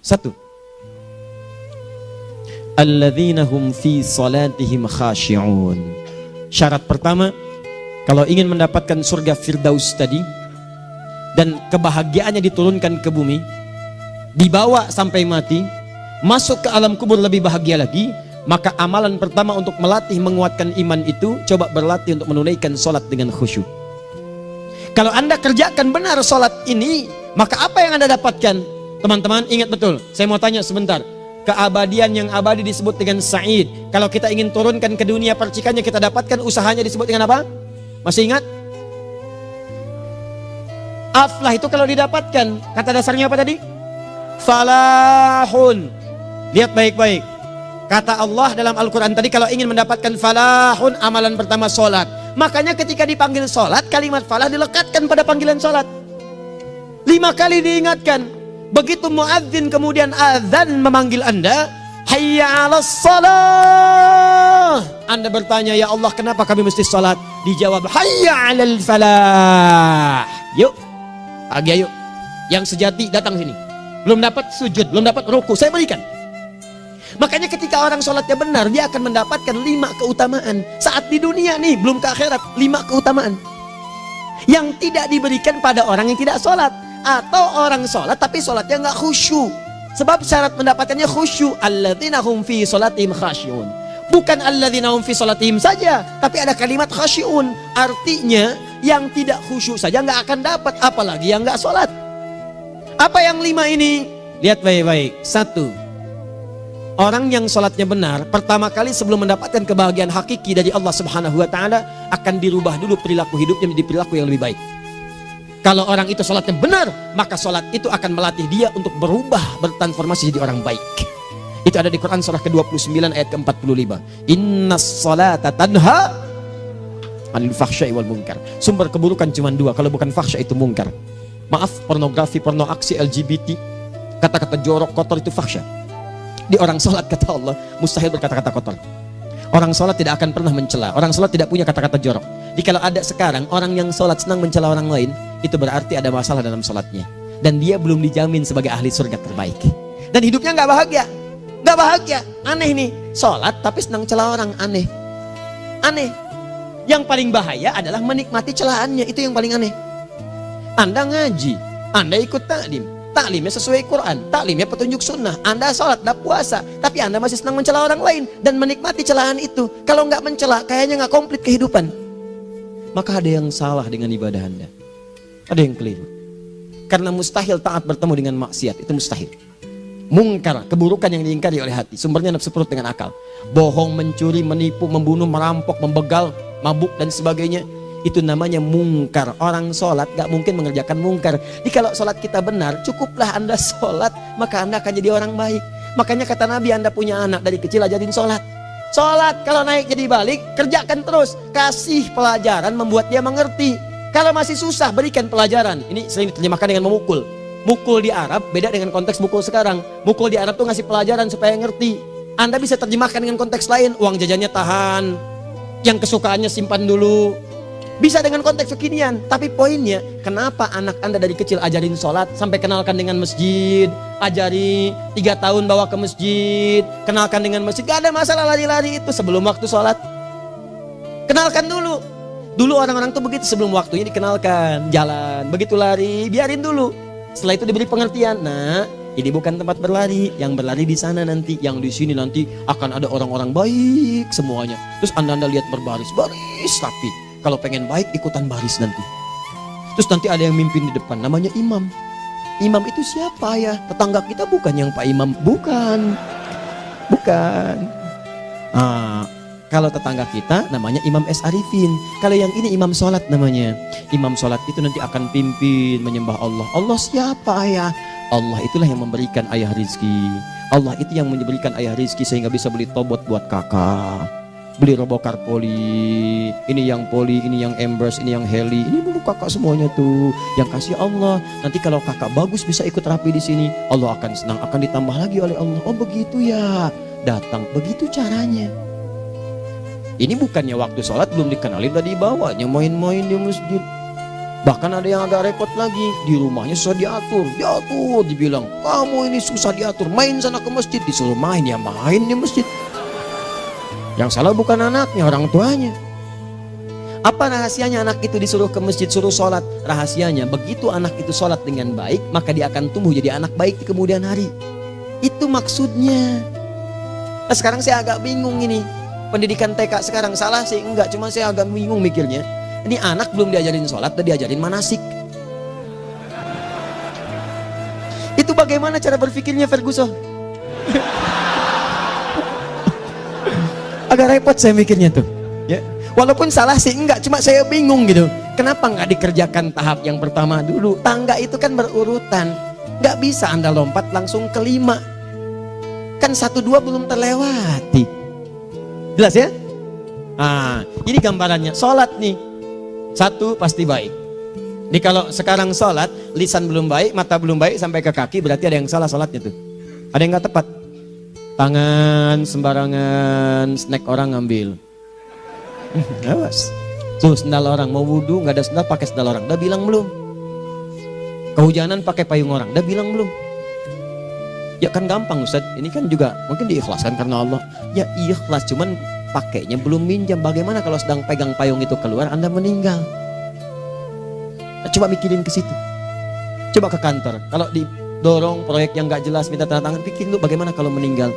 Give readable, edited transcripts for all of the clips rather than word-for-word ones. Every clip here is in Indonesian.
Satu, alladzina hum fi salatihim khashi'un. Syarat pertama, kalau ingin mendapatkan surga Firdaus tadi dan kebahagiaannya diturunkan ke bumi, dibawa sampai mati, masuk ke alam kubur lebih bahagia lagi, maka amalan pertama untuk melatih menguatkan iman itu, coba berlatih untuk menunaikan sholat dengan khusyuk. Kalau Anda kerjakan benar sholat ini, maka apa yang Anda dapatkan? Teman-teman ingat betul, saya mau tanya sebentar. Keabadian yang abadi disebut dengan sa'id. Kalau kita ingin turunkan ke dunia percikannya kita dapatkan, usahanya disebut dengan apa? Masih ingat? Aflah itu kalau didapatkan, kata dasarnya apa tadi? Falahun. Lihat baik-baik. Kata Allah dalam Al-Quran tadi, kalau ingin mendapatkan falahun, amalan pertama sholat. Makanya ketika dipanggil sholat, kalimat falah dilekatkan pada panggilan sholat. 5 kali diingatkan. Begitu muadzin kemudian azan memanggil Anda, hayya 'alas shalah. Anda bertanya, ya Allah kenapa kami mesti sholat? Dijawab, hayya 'alal falah. Yuk, pagi yuk. Yang sejati datang sini. Belum dapat sujud, belum dapat ruku, saya berikan. Makanya ketika orang sholatnya benar, dia akan mendapatkan 5 keutamaan. Saat di dunia nih, belum ke akhirat, 5 keutamaan yang tidak diberikan pada orang yang tidak sholat. Atau orang sholat tapi sholatnya nggak khusyuk. Sebab syarat mendapatkannya khusyuk. Alladzina hum fi sholatihim khasyi'un. Bukan alladzina hum fi sholatihim saja, tapi ada kalimat khasyi'un. Artinya yang tidak khusyuk saja nggak akan dapat, apalagi yang nggak sholat. Apa yang 5 ini? Lihat baik-baik. 1, orang yang sholatnya benar, pertama kali sebelum mendapatkan kebahagiaan hakiki dari Allah Subhanahu wa Ta'ala, akan dirubah dulu perilaku hidupnya menjadi perilaku yang lebih baik. Kalau orang itu sholatnya benar, maka sholat itu akan melatih dia untuk berubah, bertransformasi jadi orang baik. Itu ada di Quran surah ke-29 ayat ke-45. Innas sholata tanha 'anil fahsya'i wal munkar. Sumber keburukan cuma 2, kalau bukan fahsya itu munkar. Maaf, pornografi, porno aksi, LGBT, kata-kata jorok, kotor itu fahsya. Di orang sholat kata Allah, mustahil berkata-kata kotor. Orang sholat tidak akan pernah mencela. Orang sholat tidak punya kata-kata jorok. Jadi kalau ada sekarang orang yang sholat senang mencela orang lain, itu berarti ada masalah dalam sholatnya. Dan dia belum dijamin sebagai ahli surga terbaik. Dan hidupnya nggak bahagia. Nggak bahagia. Aneh nih. Sholat tapi senang celah orang. Aneh. Aneh. Yang paling bahaya adalah menikmati celahannya. Itu yang paling aneh. Anda ngaji. Anda ikut taklim. Taklimnya sesuai Quran. Taklimnya petunjuk sunnah. Anda sholat, Anda puasa. Tapi Anda masih senang mencela orang lain. Dan menikmati celahan itu. Kalau nggak mencela, kayaknya nggak komplit kehidupan. Maka ada yang salah dengan ibadah Anda. Ada yang keliru. Karena mustahil taat bertemu dengan maksiat. Itu mustahil. Mungkar, keburukan yang diingkari oleh hati. Sumbernya nafsu perut dengan akal. Bohong, mencuri, menipu, membunuh, merampok, membegal, mabuk dan sebagainya. Itu namanya mungkar. Orang sholat gak mungkin mengerjakan mungkar. Jadi kalau sholat kita benar, cukuplah Anda sholat, maka Anda akan jadi orang baik. Makanya kata Nabi, Anda punya anak dari kecil ajarin sholat. Sholat kalau naik jadi balik, kerjakan terus. Kasih pelajaran membuat dia mengerti. Kalau masih susah, berikan pelajaran. Ini sering diterjemahkan dengan memukul. Mukul di Arab beda dengan konteks mukul sekarang. Mukul di Arab tuh ngasih pelajaran supaya ngerti. Anda bisa terjemahkan dengan konteks lain. Uang jajannya tahan, yang kesukaannya simpan dulu. Bisa dengan konteks kekinian. Tapi poinnya, kenapa anak Anda dari kecil ajarin sholat, sampai kenalkan dengan masjid, ajari 3 tahun bawa ke masjid, kenalkan dengan masjid. Gak ada masalah lari-lari itu sebelum waktu sholat. Kenalkan dulu. Dulu orang-orang tuh begitu, sebelum waktunya dikenalkan, jalan, begitu lari, biarin dulu. Setelah itu diberi pengertian. Nah, ini bukan tempat berlari, yang berlari di sana nanti, yang di sini nanti akan ada orang-orang baik semuanya. Terus anda lihat berbaris, baris rapi. Kalau pengen baik ikutan baris nanti. Terus nanti ada yang mimpin di depan, namanya imam. Imam itu siapa ya? Tetangga kita bukan yang Pak Imam, bukan. Kalau tetangga kita namanya Imam S. Arifin. Kalau yang ini imam sholat namanya. Imam sholat itu nanti akan pimpin menyembah Allah. Allah siapa ya? Allah itulah yang memberikan ayah rizki. Allah itu yang memberikan ayah rizki sehingga bisa beli tobot buat kakak, beli robokar poli. Ini yang poli, ini yang embers, ini yang heli. Ini dulu kakak semuanya tuh. Yang kasih Allah. Nanti kalau kakak bagus bisa ikut rapi di sini. Allah akan senang, akan ditambah lagi oleh Allah. Oh begitu ya. Datang, begitu caranya. Ini bukannya waktu sholat belum dikenalin tadi bawanya main-main di masjid. Bahkan ada yang agak repot lagi, di rumahnya susah diatur, dibilang, kamu ini susah diatur, main sana ke masjid, disuruh main, ya main di masjid. Yang salah bukan anaknya, orang tuanya. Apa rahasianya anak itu disuruh ke masjid, suruh sholat? Rahasianya, begitu anak itu sholat dengan baik, maka dia akan tumbuh jadi anak baik di kemudian hari. Itu maksudnya. Nah, sekarang saya agak bingung ini. Pendidikan TK sekarang salah sih? Enggak, cuma saya agak bingung mikirnya. Ini anak belum diajarin sholat, udah diajarin manasik. Itu bagaimana cara berpikirnya Ferguson? Agak repot saya mikirnya tuh. Ya. Walaupun salah sih enggak, cuma saya bingung gitu. Kenapa nggak dikerjakan tahap yang pertama dulu? Tangga itu kan berurutan. Nggak bisa Anda lompat langsung ke 5. Kan 1, 2 belum terlewati. Jelas ya? Nah, ini gambarannya. Sholat nih. 1 pasti baik. Ini kalau sekarang sholat, lisan belum baik, mata belum baik, sampai ke kaki, berarti ada yang salah sholatnya tuh. Ada yang nggak tepat. Tangan sembarangan, snack orang ngambil. Awas. Tuh sendal orang, mau wudhu nggak ada sendal, pakai sendal orang. Udah bilang belum? Kehujanan pakai payung orang. Udah bilang belum? Ya kan gampang Ustaz. Ini kan juga mungkin diikhlaskan karena Allah. Ya ikhlas, cuman pakainya belum minjam. Bagaimana kalau sedang pegang payung itu keluar, Anda meninggal? Nah, coba mikirin ke situ. Coba ke kantor. Kalau didorong proyek yang nggak jelas, minta tanda tangan, pikirin dulu bagaimana kalau meninggal.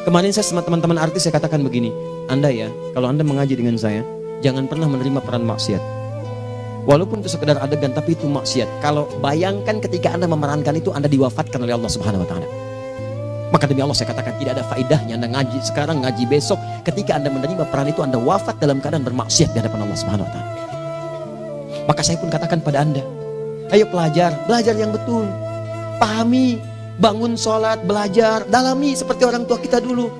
Kemarin saya sama teman-teman artis saya katakan begini, Anda ya, kalau Anda mengaji dengan saya, jangan pernah menerima peran maksiat. Walaupun itu sekedar adegan, tapi itu maksiat. Kalau bayangkan ketika Anda memerankan itu, Anda diwafatkan oleh Allah Subhanahu Wa Taala. Maka demi Allah saya katakan tidak ada faedahnya Anda ngaji sekarang, ngaji besok. Ketika Anda menerima peran itu, Anda wafat dalam keadaan bermaksiat di hadapan Allah Subhanahu Wa Taala. Maka saya pun katakan pada Anda, ayo belajar yang betul, pahami, bangun sholat, belajar, dalami seperti orang tua kita dulu.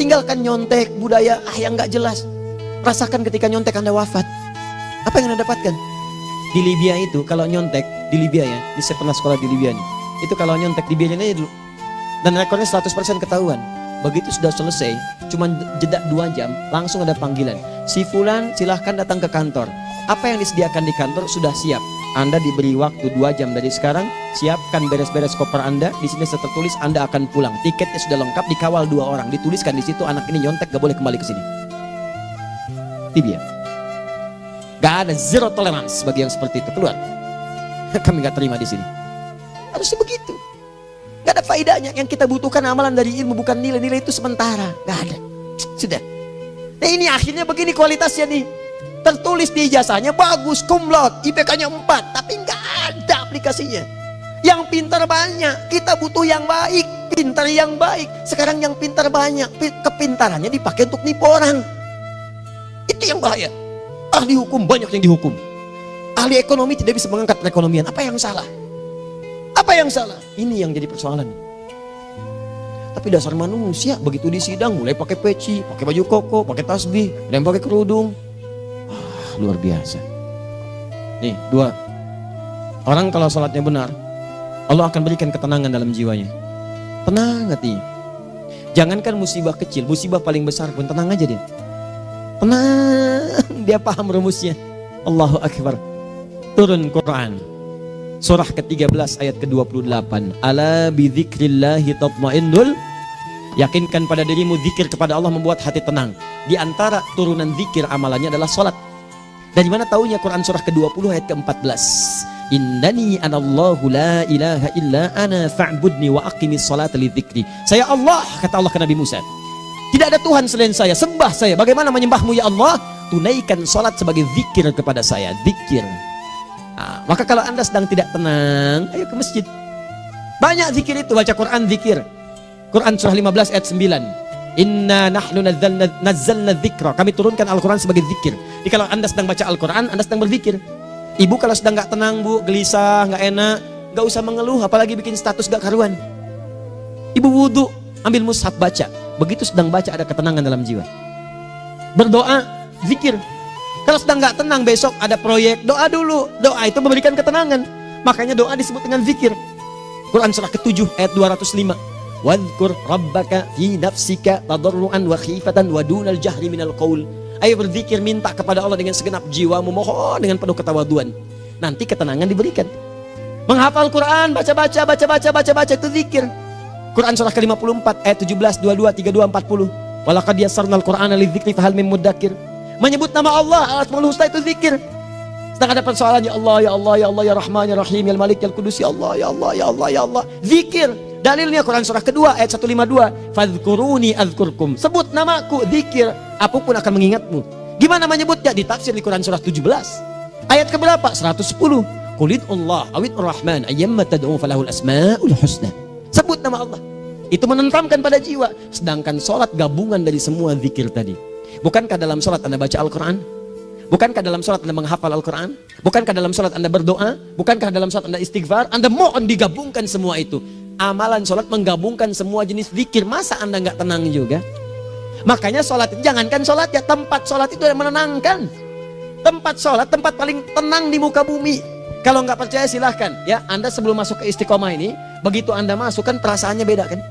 Tinggalkan nyontek, budaya yang nggak jelas. Rasakan ketika nyontek Anda wafat. Apa yang Anda dapatkan? Di Libya itu kalau nyontek, di Libya ya, saya pernah sekolah di Libya nih. Itu kalau nyontek dibiarin aja dulu. Dan rekornya 100% ketahuan. Begitu sudah selesai, cuma jeda 2 jam, langsung ada panggilan. Si fulan silahkan datang ke kantor. Apa yang disediakan di kantor sudah siap. Anda diberi waktu 2 jam dari sekarang, siapkan beres-beres koper Anda. Di sini tertulis Anda akan pulang. Tiketnya sudah lengkap, dikawal 2 orang. Dituliskan di situ anak ini nyontek gak boleh kembali ke sini. Libya. Gak ada zero tolerance bagi yang seperti itu, keluar. Kami gak terima di sini. Harusnya begitu. Gak ada faedahnya. Yang kita butuhkan amalan dari ilmu, bukan nilai-nilai itu sementara. Gak ada. Sudah. Nah ini akhirnya begini kualitasnya nih. Tertulis di ijazahnya bagus, cum laude, IPK-nya 4, tapi nggak ada aplikasinya. Yang pintar banyak, kita butuh yang baik, pintar yang baik. Sekarang yang pintar banyak, kepintarannya dipakai untuk nipu orang. Itu yang bahaya. Ahli hukum banyak yang dihukum. Ahli ekonomi tidak bisa mengangkat perekonomian. Apa yang salah? Apa yang salah? Ini yang jadi persoalan. Tapi dasar manusia begitu di sidang mulai pakai peci, pakai baju koko, pakai tasbih, dan pakai kerudung. Luar biasa. Nih 2. Orang kalau sholatnya benar, Allah akan berikan ketenangan dalam jiwanya. Tenang hati. Jangankan musibah kecil, musibah paling besar pun tenang aja dia. Tenang, dia paham rumusnya. Allahu Akbar. Turun Quran surah ke-13 ayat ke-28. Ala bidzikrillahi tatmainnul. Yakinkan pada dirimu, zikir kepada Allah membuat hati tenang. Di antara turunan zikir amalannya adalah sholat. Dari mana taunya? Quran surah ke-20 ayat ke-14. Innani anallahu la ilaha illa ana fa'budni wa aqimis salata li dzikri. Saya Allah, kata Allah ke Nabi Musa. Tidak ada Tuhan selain saya, sembah saya. Bagaimana menyembahmu ya Allah? Tunaikan salat sebagai zikir kepada saya, zikir. Nah, maka kalau Anda sedang tidak tenang, ayo ke masjid. Banyak zikir itu, baca Quran zikir. Quran surah 15 ayat 9. Inna nahnu nazzalna dzikra. Kami turunkan Al-Quran sebagai zikir. Jadi kalau Anda sedang baca Al-Quran, Anda sedang berzikir. Ibu kalau sedang gak tenang bu, gelisah, gak enak, gak usah mengeluh, apalagi bikin status gak karuan. Ibu wudhu, ambil mushaf baca. Begitu sedang baca ada ketenangan dalam jiwa. Berdoa, zikir. Kalau sedang gak tenang besok ada proyek, doa dulu. Doa itu memberikan ketenangan. Makanya doa disebut dengan zikir. Quran surah ke-7 ayat 205. Wadhkur rabbaka fi nafsika tadarruan wa khifatan wa dunal jahri minal qaul. Ayo berzikir, minta kepada Allah dengan segenap jiwamu, mohon dengan penuh ketawaduan. nanti ketenangan diberikan. Menghafal Quran, baca itu zikir. Quran surah ke-54 ayat 17, 22, 32, 40. Walaqad yassarnal Qur'ana lidzikri fahal min muddakir. Menyebut nama Allah Al-Asmaul Husna itu zikir. Sedang ada persoalan, ya Allah, ya Allah, ya Allah, ya Rahman, ya Rahim, ya Malik, ya Qudus, ya Allah, ya Allah, ya Allah, ya Allah. Zikir. Dalilnya Quran surah kedua ayat 152. Fadhkuruni adzkurkum. Sebut namaku, zikir. Apapun akan mengingatmu. Gimana menyebutnya? Ditafsir di Quran surah 17. Ayat keberapa? 110. Qulid Allah awid Rahman ayyamma tad'u falahul asmaul husna. Sebut nama Allah. Itu menenteramkan pada jiwa. Sedangkan sholat gabungan dari semua zikir tadi. Bukankah dalam sholat Anda baca Al-Quran? Bukankah dalam sholat Anda menghafal Al-Quran? Bukankah dalam sholat Anda berdoa? Bukankah dalam sholat Anda istighfar? Anda mohon digabungkan semua itu. Amalan sholat menggabungkan semua jenis zikir. Masa Anda nggak tenang juga? Makanya sholat, jangankan sholat ya, tempat sholat itu yang menenangkan. Tempat sholat, tempat paling tenang di muka bumi. Kalau nggak percaya silahkan ya, Anda sebelum masuk ke Istiqomah ini, begitu Anda masuk kan perasaannya beda kan?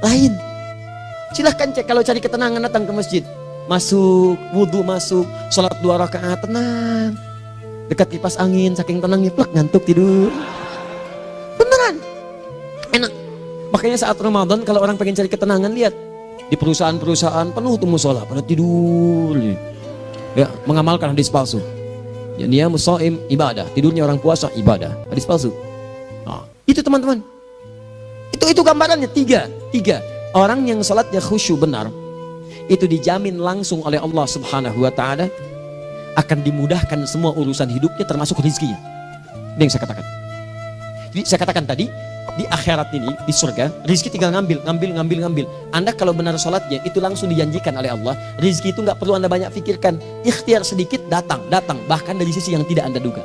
Lain. Silahkan cek, kalau cari ketenangan datang ke masjid. Masuk, wudhu masuk, sholat 2 rakaat tenang. Dekat kipas angin, saking tenangnya, plek ngantuk tidur. Beneran, enak. Makanya saat Ramadan kalau orang pengen cari ketenangan, lihat di perusahaan-perusahaan penuh tuh musola pada tidur. Ya, mengamalkan hadis palsu. Ya, dia musaim ibadah, tidurnya orang puasa ibadah, hadis palsu. Nah, itu teman-teman. Itu gambarannya tiga. Orang yang salatnya khusyuk benar, itu dijamin langsung oleh Allah Subhanahu wa taala akan dimudahkan semua urusan hidupnya termasuk rezekinya. Ini yang saya katakan. Jadi saya katakan tadi, di akhirat ini, di surga, rezeki tinggal ngambil. Anda kalau benar sholatnya, itu langsung dijanjikan oleh Allah. Rezeki itu nggak perlu Anda banyak pikirkan. Ikhtiar sedikit, datang. Bahkan dari sisi yang tidak Anda duga.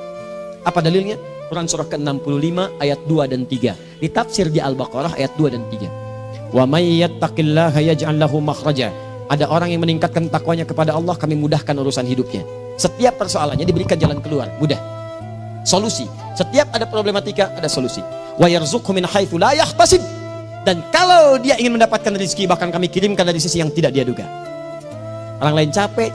Apa dalilnya? Quran surah ke-65 ayat 2 dan 3. Ditafsir di Al-Baqarah ayat 2 dan 3. Wa may yattaqillaha yaj'al lahu makhraja. Ada orang yang meningkatkan takwanya kepada Allah, kami mudahkan urusan hidupnya. Setiap persoalannya diberikan jalan keluar, mudah. Solusi. Setiap ada problematika, ada solusi. Wa yarzuqhu min haitsu la yahtasib. Dan kalau dia ingin mendapatkan rezeki, bahkan kami kirimkan dari sisi yang tidak dia duga. Orang lain capek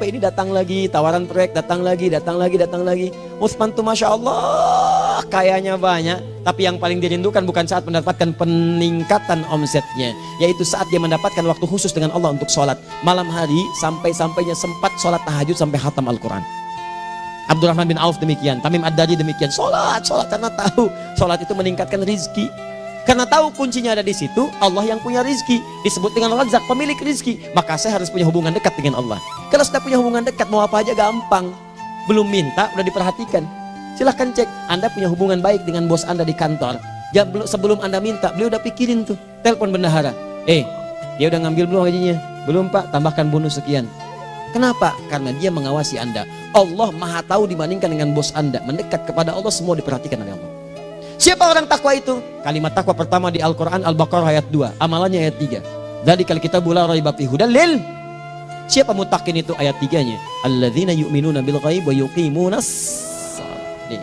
ini datang lagi, tawaran proyek datang lagi. Utsman tuh Masya Allah kayanya banyak, tapi yang paling dirindukan bukan saat mendapatkan peningkatan omsetnya, yaitu saat dia mendapatkan waktu khusus dengan Allah untuk sholat malam hari, sampai-sampainya sempat sholat tahajud sampai khatam Al-Quran. Abdurrahman bin Auf demikian, Tamim Ad-Dari demikian, sholat karena tahu sholat itu meningkatkan rizki. Karena tahu kuncinya ada di situ, Allah yang punya rizki, disebut dengan Razak, pemilik rizki. Maka saya harus punya hubungan dekat dengan Allah. Kalau sudah punya hubungan dekat, mau apa aja gampang. Belum minta, udah diperhatikan. Silahkan cek, Anda punya hubungan baik dengan bos Anda di kantor. Ya, sebelum Anda minta, beliau udah pikirin tuh. Telepon bendahara, dia udah ngambil belum gajinya? Belum Pak, tambahkan bonus sekian. Kenapa? Karena dia mengawasi Anda. Allah maha tahu dibandingkan dengan bos Anda. Mendekat kepada Allah, semua diperhatikan oleh Allah. Siapa orang takwa itu? Kalimat takwa pertama di Al-Quran Al-Baqarah ayat 2, amalannya ayat 3. Dzalikal kitabu la raiba fihi hudal lil. Siapa mutakin itu? Ayat 3-nya. Alladzina yu'minuna bil ghaib wa yuqimunas shalah.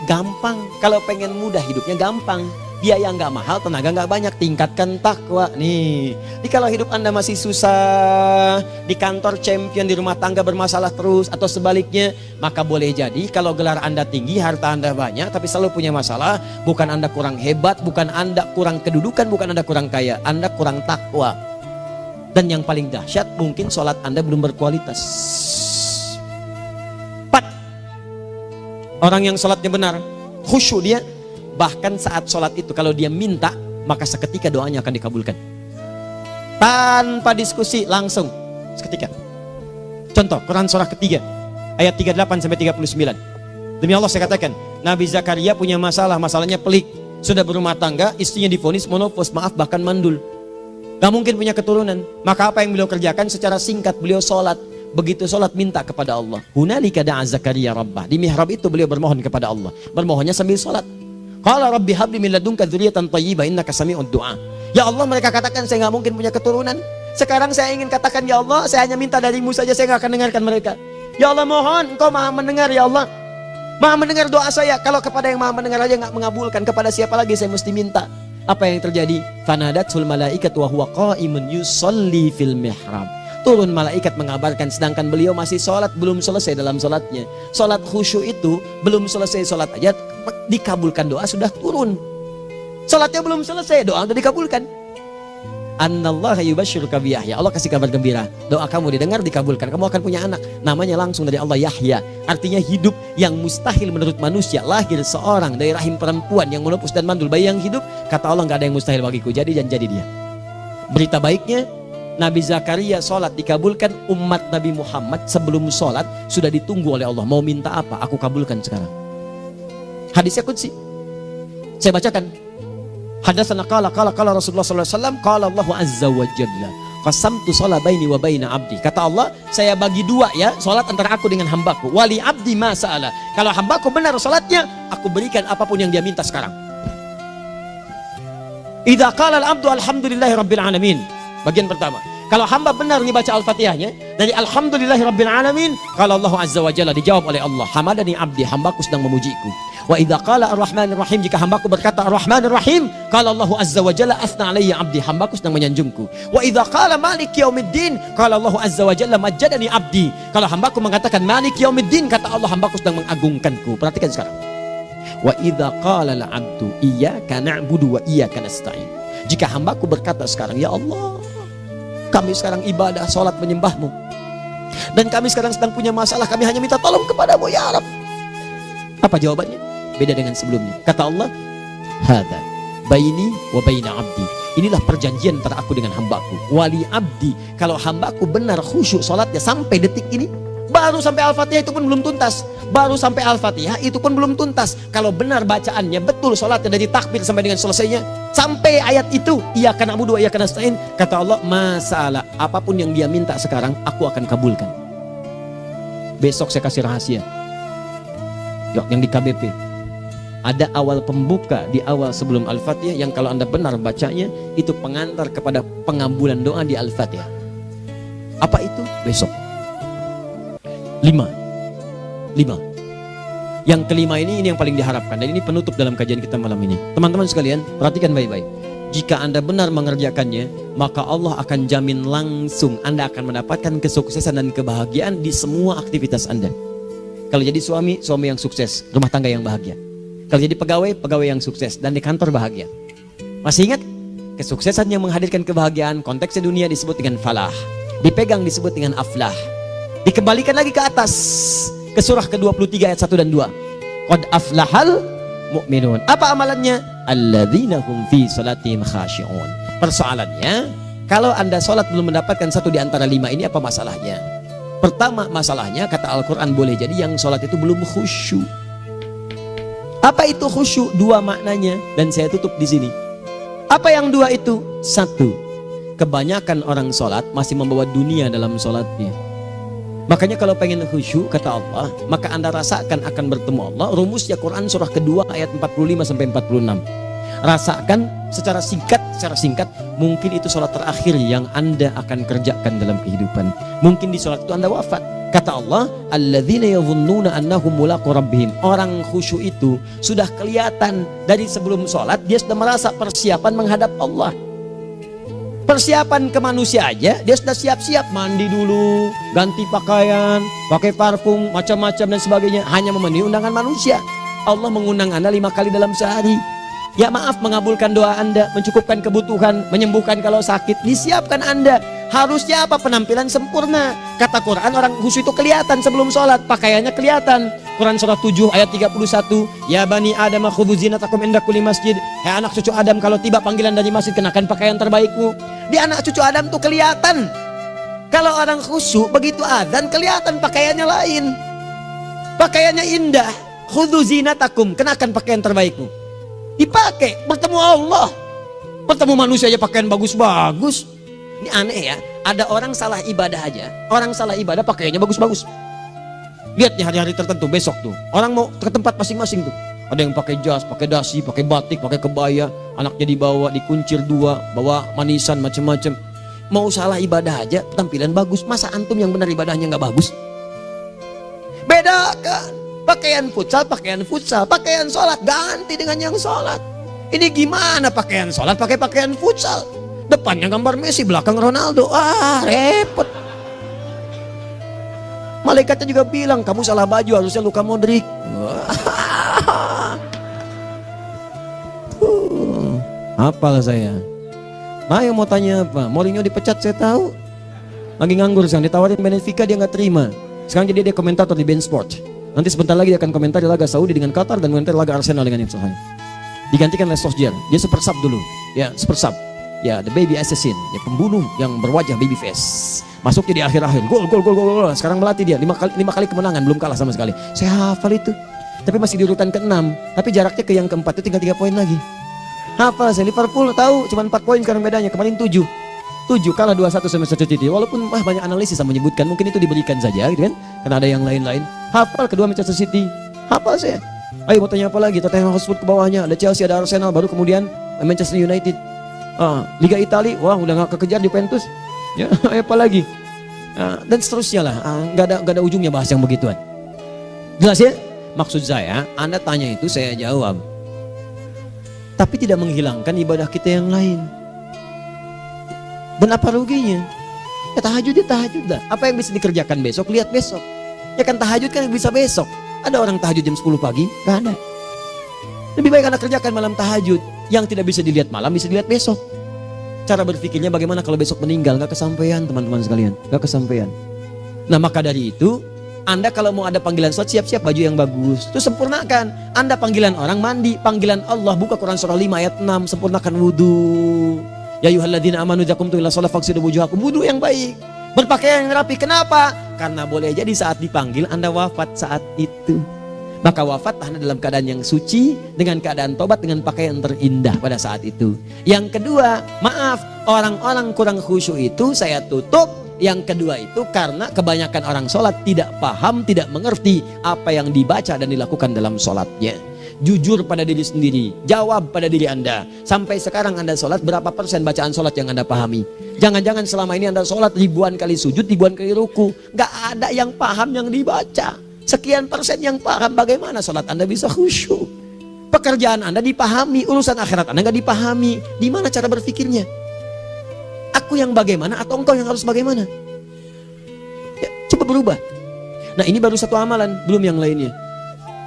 Gampang. Kalau pengen mudah hidupnya gampang. Biaya nggak mahal, tenaga nggak banyak, tingkatkan takwa nih. Jadi kalau hidup Anda masih susah, di kantor champion, di rumah tangga bermasalah terus, atau sebaliknya, maka boleh jadi kalau gelar Anda tinggi, harta Anda banyak, tapi selalu punya masalah. Bukan Anda kurang hebat, bukan Anda kurang kedudukan, bukan Anda kurang kaya, Anda kurang takwa. Dan yang paling dahsyat, mungkin sholat Anda belum berkualitas. 4. Orang yang sholatnya benar, khusyuk dia. Bahkan saat sholat itu kalau dia minta, maka seketika doanya akan dikabulkan. Tanpa diskusi, langsung seketika. Contoh, Quran surah ketiga ayat 38-39. Demi Allah saya katakan, Nabi Zakaria punya masalahnya pelik. Sudah berumah tangga, istrinya divonis monopos, maaf bahkan mandul. Gak mungkin punya keturunan. Maka apa yang beliau kerjakan? Secara singkat beliau sholat. Begitu sholat minta kepada Allah. Hunalika da'a Zakaria rabbah. Di mihrab itu beliau bermohon kepada Allah. Bermohonnya sambil sholat. Qala rabbi habli min ladunka dzurriyyatan thayyibah innaka sami'ud du'a. Ya Allah, mereka katakan saya nggak mungkin punya keturunan. Sekarang saya ingin katakan, ya Allah, saya hanya minta darimu saja, saya nggak akan dengarkan mereka. Ya Allah, mohon Engkau maha mendengar, ya Allah. Maha mendengar doa saya. Kalau kepada yang maha mendengar aja nggak mengabulkan, kepada siapa lagi saya mesti minta? Apa yang terjadi? Fanadatul malaikatu wa huwa qa'imun yusolli fil mihrab. turun malaikat mengabarkan, sedangkan beliau masih sholat, belum selesai dalam sholatnya. Sholat khusyuk itu belum selesai sholat aja dikabulkan, doa sudah turun. Sholatnya belum selesai, doa sudah dikabulkan. Annallaha yubashshiruka bi Yahya, Allah kasih kabar gembira, doa kamu didengar, dikabulkan, kamu akan punya anak, namanya langsung dari Allah Yahya, artinya hidup yang mustahil menurut manusia. Lahir seorang dari rahim perempuan yang menepus dan mandul, bayi yang hidup, kata Allah nggak ada yang mustahil bagiku, jadi dan jadi dia. Berita baiknya, Nabi Zakaria sholat dikabulkan. Umat Nabi Muhammad sebelum sholat sudah ditunggu oleh Allah, mau minta apa aku kabulkan sekarang. Hadisnya qudsi, saya bacakan. Hadatsana qala Rasulullah sallallahu alaihi wasallam, qala Allah azza wa jalla, qasamtu shalah baini wa baina abdi. Kata Allah, saya bagi dua ya salat antara aku dengan hambaku. Wali abdi ma sa'ala. Kalau hambaku benar salatnya, aku berikan apapun yang dia minta sekarang. Idza qala al-abdu alhamdulillahi rabbil alamin. Bagian pertama, kalau hamba benar membaca Al-Fatihahnya dari alhamdulillahi rabbil alamin, kalau Allah azza wa jalla dijawab oleh Allah, hamadani abdi, hambaku sedang memujiku. Wa idza qala ar-rahmanir rahim, jika hambaku berkata ar-rahmanir rahim, qala Allah azza wa jalla athna alayya abdi, hambaku sedang menyanjungku. Wa idza qala maliki yaumiddin, qala Allah azza wa jalla majjadani abdi, kalau hambaku mengatakan maliki yaumiddin, kata Allah hambaku sedang mengagungkanku. Perhatikan sekarang. Wa idza qala al-'abdu iyyaka na'budu wa iyyaka nasta'in, jika hambaku berkata sekarang, ya Allah, kami sekarang ibadah, salat menyembahmu, dan kami sekarang sedang punya masalah, kami hanya minta tolong kepadamu ya Rabb. Apa jawabannya? Beda dengan sebelumnya. Kata Allah, hadza baini wa baina abdi, inilah perjanjian antara aku dengan hambaku. Wali abdi, kalau hambaku benar khusyuk salatnya sampai detik ini, baru sampai Al-Fatihah itu pun belum tuntas, baru sampai Al-Fatihah itu pun belum tuntas. Kalau benar bacaannya betul, salatnya dari takbir sampai dengan selesainya, sampai ayat itu, iyyaka na'budu wa iyyaka nasta'in, kata Allah, masalah apapun yang dia minta sekarang aku akan kabulkan. Besok saya kasih rahasia yang di KBP. Ada awal pembuka di awal sebelum Al-Fatihah yang kalau Anda benar bacanya, itu pengantar kepada pengabulan doa di Al-Fatihah. Apa itu? Besok. 5. Yang kelima ini yang paling diharapkan, dan ini penutup dalam kajian kita malam ini. Teman-teman sekalian, perhatikan baik-baik. Jika Anda benar mengerjakannya, maka Allah akan jamin langsung Anda akan mendapatkan kesuksesan dan kebahagiaan di semua aktivitas Anda. Kalau jadi suami, suami yang sukses, rumah tangga yang bahagia. Kalau jadi pegawai, pegawai yang sukses, dan di kantor bahagia. Masih ingat? Kesuksesan yang menghadirkan kebahagiaan, konteksnya dunia disebut dengan falah, dipegang disebut dengan aflah. Dikembalikan lagi ke atas, ke surah ke-23 ayat 1 dan 2. Qad aflahal mu'minun. Apa amalannya? Alladzina hum fi salatihim khashi'un. Persoalannya, kalau Anda salat belum mendapatkan satu di antara 5 ini, apa masalahnya? Pertama masalahnya, kata Al-Quran, boleh jadi yang salat itu belum khusyuk. Apa itu khusyuk? 2 maknanya, dan saya tutup di sini. Apa yang 2 itu? 1, kebanyakan orang salat masih membawa dunia dalam salatnya. Makanya kalau pengen khusyuk, kata Allah, maka Anda rasakan akan bertemu Allah. Rumusnya Quran surah kedua ayat 45 sampai 46. Rasakan secara singkat, mungkin itu sholat terakhir yang Anda akan kerjakan dalam kehidupan. Mungkin di sholat itu Anda wafat. Kata Allah, alladzina yadhunnuna annahum mulaqu rabbihim. Orang khusyuk itu sudah kelihatan dari sebelum sholat, dia sudah merasa persiapan menghadap Allah. Persiapan ke manusia aja, dia sudah siap-siap, mandi dulu, ganti pakaian, pakai parfum, macam-macam dan sebagainya, hanya memenuhi undangan manusia. Allah mengundang Anda 5 kali dalam sehari. Ya maaf, mengabulkan doa Anda, mencukupkan kebutuhan, menyembuhkan kalau sakit, disiapkan Anda. Harusnya apa? Penampilan sempurna. Kata Quran, orang khusyuk itu kelihatan sebelum sholat, pakaiannya kelihatan. Quran surah 7 ayat 31, ya bani Adam khudhu zinatakum inda kulli masjid. Hai anak cucu Adam, kalau tiba panggilan dari masjid, kenakan pakaian terbaikmu. Di anak cucu Adam tuh kelihatan. Kalau orang khusyuk, begitu adzan kelihatan pakaiannya lain. Pakaiannya indah. Khudhu zinatakum, kenakan pakaian terbaikmu. Dipakai, bertemu Allah. Bertemu manusia aja pakaian bagus-bagus. Ini aneh ya, ada orang salah ibadah aja. Orang salah ibadah pakaiannya bagus-bagus. Lihat di hari-hari tertentu, besok tuh orang mau ke tempat masing-masing tuh. Ada yang pakai jas, pakai dasi, pakai batik, pakai kebaya. Anaknya dibawa, dikuncir 2, bawa manisan macam-macam. Mau salah ibadah aja, tampilan bagus. Masa antum yang benar ibadahnya nggak bagus? Bedakan. Pakaian futsal, pakaian sholat ganti dengan yang sholat. Ini gimana pakaian sholat pakai pakaian futsal? Depannya gambar Messi, belakang Ronaldo. Repot. Malaikatnya juga bilang, kamu salah baju, harusnya Luka Modric. Hafal saya. Nah, yang mau tanya apa? Mourinho dipecat saya tahu. Lagi nganggur sekarang, ditawarin Benfica dia nggak terima. Sekarang jadi dia komentator di BeIN Sport. Nanti sebentar lagi dia akan komentari laga Saudi dengan Qatar dan komentari laga Arsenal dengan Ipswich. Digantikan oleh Solskjaer. Dia super sub dulu. Ya, super sub. Ya, the baby assassin, ya pembunuh yang berwajah baby face. Masuknya di akhir-akhir. Gol. Sekarang melatih dia 5 kali kemenangan, belum kalah sama sekali. Saya hafal itu. Tapi masih di urutan ke-6. Tapi jaraknya ke yang ke-4 itu tinggal 3 poin lagi. Hafal saya. Liverpool tahu cuma 4 poin sekarang bedanya. Kemarin 7 kalah 2-1 sama Manchester City. Walaupun banyak analisis yang menyebutkan mungkin itu diberikan saja gitu kan. Karena ada yang lain-lain. Hafal kedua Manchester City. Hafal saya. Ayo mau tanya apa lagi? Tottenham Hotspur ke bawahnya. Ada Chelsea, ada Arsenal, baru kemudian Manchester United. Liga Italia, wah udah gak kekejar Juventus. Ya, apa lagi? Dan seterusnya lah. Gak ada ujungnya bahas yang begituan. Jelas ya? Maksud saya, Anda tanya itu saya jawab. Tapi tidak menghilangkan ibadah kita yang lain. Dan apa ruginya? Ya tahajud dah. Apa yang bisa dikerjakan besok, lihat besok. Ya kan tahajud kan bisa besok. Ada orang tahajud jam 10 pagi? Gak ada. Lebih baik Anda kerjakan malam tahajud. Yang tidak bisa dilihat malam bisa dilihat besok. Cara berpikirnya bagaimana kalau besok meninggal? Gak kesampaian teman-teman sekalian. Gak kesampaian. Nah maka dari itu, Anda kalau mau ada panggilan sholat, siap-siap baju yang bagus. Terus sempurnakan. Anda panggilan orang mandi. Panggilan Allah, buka Quran surah 5 ayat 6. Sempurnakan wudhu. Ya ayyuhalladzina amanu idza qumtum ila shalah faghsilu wujuhakum. Wudhu yang baik. Berpakaian yang rapi. Kenapa? Karena boleh jadi saat dipanggil Anda wafat saat itu. Maka wafat Anda dalam keadaan yang suci, dengan keadaan tobat, dengan pakaian terindah pada saat itu. Yang kedua, maaf, orang-orang kurang khusyuk itu saya tutup. Yang kedua itu karena kebanyakan orang sholat tidak paham, tidak mengerti apa yang dibaca dan dilakukan dalam sholatnya. Jujur pada diri sendiri, jawab pada diri Anda. Sampai sekarang Anda sholat, berapa persen bacaan sholat yang Anda pahami? Jangan-jangan selama ini Anda sholat ribuan kali sujud, ribuan kali ruku. Gak ada yang paham yang dibaca. Sekian persen yang paham, bagaimana sholat Anda bisa khusyuk? Pekerjaan Anda dipahami, urusan akhirat Anda gak dipahami. Di mana cara berpikirnya? Aku yang bagaimana atau engkau yang harus bagaimana? Ya, coba berubah. Nah ini baru satu amalan, belum yang lainnya.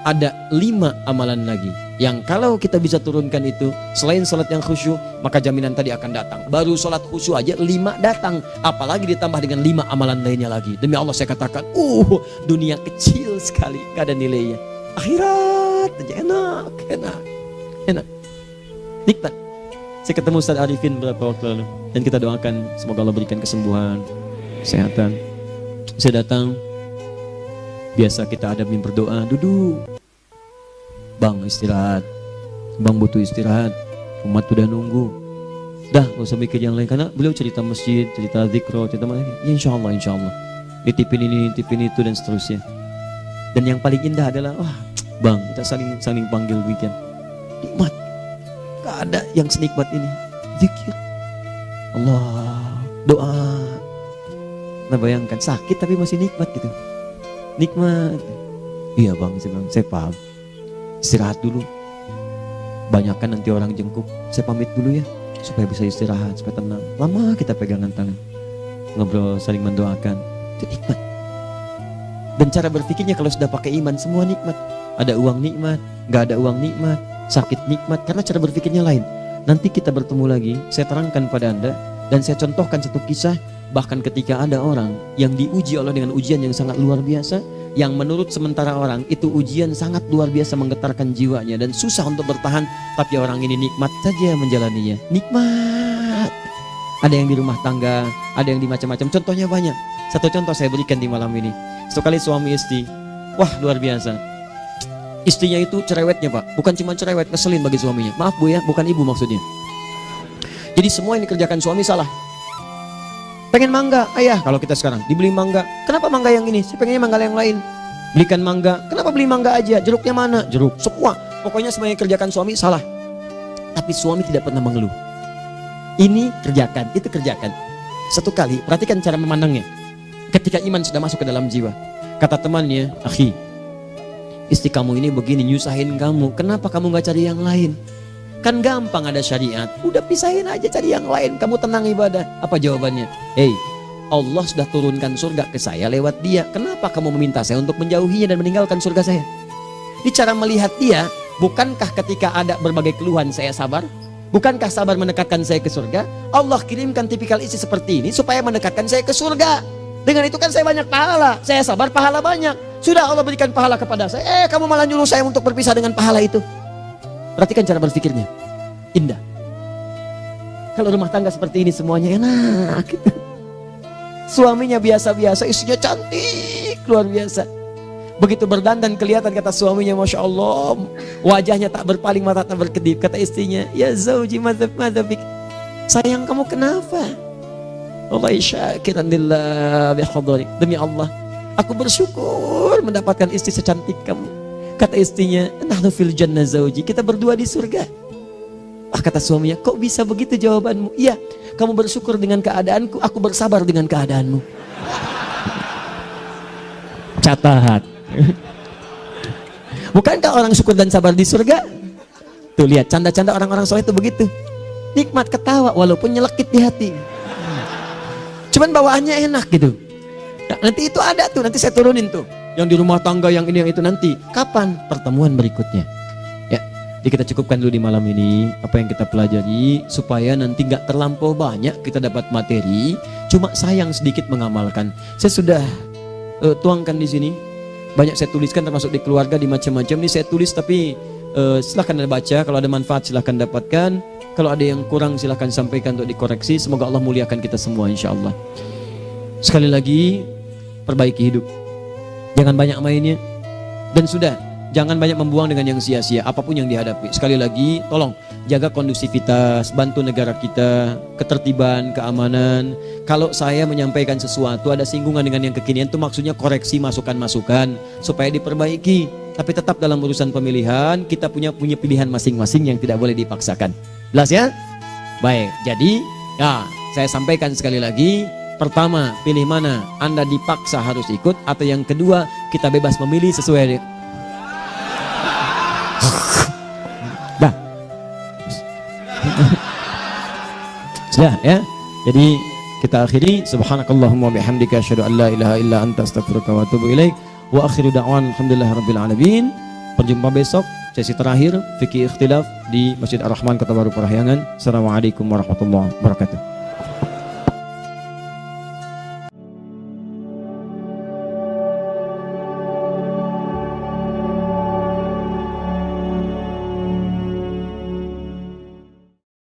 Ada 5 amalan lagi yang kalau kita bisa turunkan itu, selain sholat yang khusyuk, maka jaminan tadi akan datang. Baru sholat khusyuk aja 5 datang, apalagi ditambah dengan 5 amalan lainnya lagi. Demi Allah saya katakan, dunia kecil sekali, gak ada nilainya. Akhirat aja enak, nikmat. Saya ketemu Ustaz Arifin beberapa waktu lalu, dan kita doakan semoga Allah berikan kesembuhan, kesehatan. Saya datang, biasa kita adamin berdoa, duduk. Bang istirahat, bang butuh istirahat, umat udah nunggu. Dah gak usah mikir yang lain, karena beliau cerita masjid, cerita zikro, cerita mana. Ya, insya Allah nitipin ini, nitipin itu dan seterusnya. Dan yang paling indah adalah bang kita saling panggil weekend. Nikmat, gak ada yang senikmat ini. Zikir Allah, doa. Nah bayangkan sakit tapi masih nikmat gitu. Nikmat. Iya bang, saya paham. Istirahat dulu. Banyakkan nanti orang jengkuk. Saya pamit dulu ya, supaya bisa istirahat, supaya tenang. Lama kita pegangan tangan, ngobrol, saling mendoakan. Itu nikmat. Dan cara berpikirnya kalau sudah pakai iman, semua nikmat. Ada uang nikmat, gak ada uang nikmat, sakit nikmat. Karena cara berpikirnya lain. Nanti kita bertemu lagi, saya terangkan pada Anda. Dan saya contohkan satu kisah. Bahkan ketika ada orang yang diuji Allah dengan ujian yang sangat luar biasa, yang menurut sementara orang itu ujian sangat luar biasa menggetarkan jiwanya dan susah untuk bertahan, tapi orang ini nikmat saja menjalaninya. Nikmat. Ada yang di rumah tangga, ada yang di macam-macam. Contohnya banyak. Satu contoh saya berikan di malam ini. Sekali suami istri, wah luar biasa. Istrinya itu cerewetnya Pak, bukan cuma cerewet, ngeselin bagi suaminya. Maaf Bu ya, bukan ibu maksudnya. Jadi semua yang dikerjakan suami salah. Pengen mangga, ayah kalau kita sekarang dibeli mangga. Kenapa mangga yang ini? Saya pengennya mangga yang lain. Belikan mangga. Kenapa beli mangga aja? Jeruknya mana? Jeruk. Semua. Pokoknya semua yang kerjakan suami salah. Tapi suami tidak pernah mengeluh. Ini kerjakan, itu kerjakan. Satu kali, perhatikan cara memandangnya. Ketika iman sudah masuk ke dalam jiwa. Kata temannya, akhi, istri kamu ini begini, nyusahin kamu. Kenapa kamu gak cari yang lain? Kan gampang ada syariat. Udah pisahin aja, cari yang lain. Kamu tenang ibadah. Apa jawabannya? Hei, Allah sudah turunkan surga ke saya lewat dia. Kenapa kamu meminta saya untuk menjauhinya dan meninggalkan surga saya? Ini cara melihat dia. Bukankah ketika ada berbagai keluhan saya sabar? Bukankah sabar mendekatkan saya ke surga? Allah kirimkan tipikal istri seperti ini supaya mendekatkan saya ke surga. Dengan itu kan saya banyak pahala. Saya sabar, pahala banyak. Sudah Allah berikan pahala kepada saya. Kamu malah nyuruh saya untuk berpisah dengan pahala itu. Perhatikan cara berpikirnya. Indah. Kalau rumah tangga seperti ini semuanya enak gitu. Suaminya biasa-biasa, istrinya cantik, luar biasa. Begitu berdandan kelihatan kata suaminya, Masya Allah, wajahnya tak berpaling, mata tak berkedip. Kata istrinya, ya zauji madhabik, sayang kamu kenapa? Wallahi syakiran lillah bihadari, demi Allah aku bersyukur mendapatkan istri secantik kamu. Kata istrinya, nahnu fil jannah zauji, kita berdua di surga. Kata suaminya, kok bisa begitu jawabanmu? Iya, kamu bersyukur dengan keadaanku, aku bersabar dengan keadaanmu. Catat. Bukankah orang syukur dan sabar di surga? Tuh lihat, canda-canda orang-orang soleh itu begitu. Nikmat ketawa walaupun nyelekit di hati. Cuman bawaannya enak gitu. Nah, nanti itu ada tuh, nanti saya turunin tuh. Yang di rumah tangga, yang ini, yang itu nanti. Kapan? Pertemuan berikutnya. Ya, jadi kita cukupkan dulu di malam ini apa yang kita pelajari supaya nanti nggak terlampau banyak kita dapat materi. Cuma sayang sedikit mengamalkan. Saya sudah tuangkan di sini. Banyak saya tuliskan termasuk di keluarga, di macam-macam. Ini saya tulis tapi silahkan Anda baca. Kalau ada manfaat silahkan dapatkan. Kalau ada yang kurang silahkan sampaikan untuk dikoreksi. Semoga Allah muliakan kita semua insya Allah. Sekali lagi, perbaiki hidup. Jangan banyak mainnya. Dan sudah, jangan banyak membuang dengan yang sia-sia apapun yang dihadapi. Sekali lagi, tolong jaga kondusivitas, bantu negara kita, ketertiban, keamanan. Kalau saya menyampaikan sesuatu ada singgungan dengan yang kekinian, itu maksudnya koreksi masukan-masukan supaya diperbaiki. Tapi tetap dalam urusan pemilihan kita punya pilihan masing-masing yang tidak boleh dipaksakan. Jelas ya? Baik, jadi ya saya sampaikan sekali lagi. Pertama, pilih mana? Anda dipaksa harus ikut, atau yang kedua, kita bebas memilih sesuai. Dah. Sudah ya. Jadi kita akhiri. Subhanakallahumma bihamdika asyhadu an la ilaha illa anta astaghfiruka wa atubu ilaik. Wa akhiru da'wan alhamdulillahirabbil alamin. Berjumpa besok sesi terakhir fikih ikhtilaf di Masjid Ar-Rahman Kota Baru Parahyangan. Assalamualaikum warahmatullahi wabarakatuh.